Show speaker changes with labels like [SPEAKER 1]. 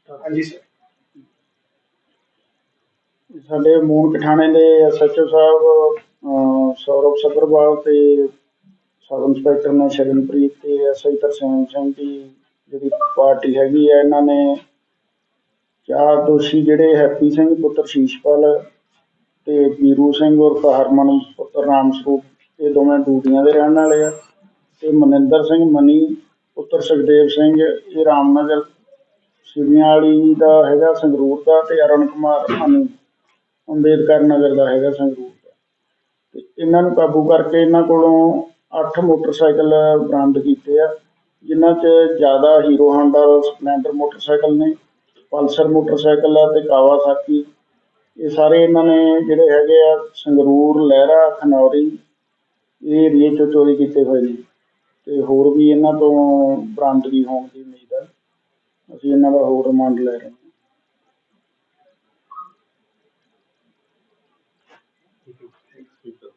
[SPEAKER 1] ਹਾਂਜੀ ਸਰ।
[SPEAKER 2] ਸਾਡੇ ਮੂਨ ਪਠਾਣੇ ਦੇ SHO ਸਾਹਿਬ ਸੌਰਵ ਸੱਭਰਵਾਲ ਤੇ ਸਬ ਇੰਸਪੈਕਟਰ ਨੇ ਸ਼ਗਨਪ੍ਰੀਤ ਤੇ SI ਤਰਸੇਮ ਸਿੰਘ ਦੀ ਜਿਹੜੀ ਪਾਰਟੀ ਹੈਗੀ ਆ, ਇਹਨਾਂ ਨੇ 4 ਦੋਸ਼ੀ ਜਿਹੜੇ ਹੈਪੀ ਸਿੰਘ ਪੁੱਤਰ ਸ਼ੀਸ਼ਪਾਲ ਤੇ ਵੀਰੂ ਸਿੰਘ ਉਰਫ ਹਰਮਨ ਪੁੱਤਰ ਰਾਮ ਸਰੂਪ, ਇਹ ਦੋਵੇਂ ਡਿਊਟੀਆਂ ਦੇ ਰਹਿਣ ਵਾਲੇ ਆ, ਤੇ ਮਨਿੰਦਰ ਸਿੰਘ ਮਨੀ ਪੁੱਤਰ ਸੁਖਦੇਵ ਸਿੰਘ, ਇਹ ਰਾਮਨਗਰ ਸਿਵਿਆਂ ਵਾਲੀ ਦਾ ਹੈਗਾ ਸੰਗਰੂਰ ਦਾ, ਤੇ ਅਰੁਣ ਕੁਮਾਰ ਅਨੂ ਅੰਬੇਦਕਰ ਨਗਰ ਦਾ ਹੈਗਾ ਸੰਗਰੂਰ ਦਾ। ਤੇ ਇਹਨਾਂ ਨੂੰ ਕਾਬੂ ਕਰਕੇ ਇਹਨਾਂ ਕੋਲੋਂ 8 ਮੋਟਰਸਾਈਕਲ ਬਰਾਮਦ ਕੀਤੇ ਆ, ਜਿਨ੍ਹਾਂ 'ਚ ਜ਼ਿਆਦਾ ਹੀਰੋ ਹਾਂਡਾ ਸਪਲੈਂਡਰ ਮੋਟਰਸਾਈਕਲ ਨੇ, ਪਲਸਰ ਮੋਟਰਸਾਈਕਲ ਆ, ਤੇ ਕਾਵਾਸਾਕੀ। ਇਹ ਸਾਰੇ ਇਹਨਾਂ ਨੇ ਜਿਹੜੇ ਹੈਗੇ ਆ ਸੰਗਰੂਰ, ਲਹਿਰਾ, ਖਨੌਰੀ ਇਹ ਏਰੀਏ 'ਚੋਂ ਚੋਰੀ ਕੀਤੇ ਹੋਏ ਨੇ, ਤੇ ਹੋਰ ਵੀ ਇਹਨਾਂ ਤੋਂ ਬਰਾਮਦਗੀ ਹੋਣ ਦੀ ਉਮੀਦ ਹੈ। ਅਸੀਂ ਇਹਨਾਂ ਦਾ ਹੋਰ ਰਿਮਾਂਡ ਲੈ ਰਹੇ ਹਾਂ।
[SPEAKER 1] ਠੀਕ ਹੈ।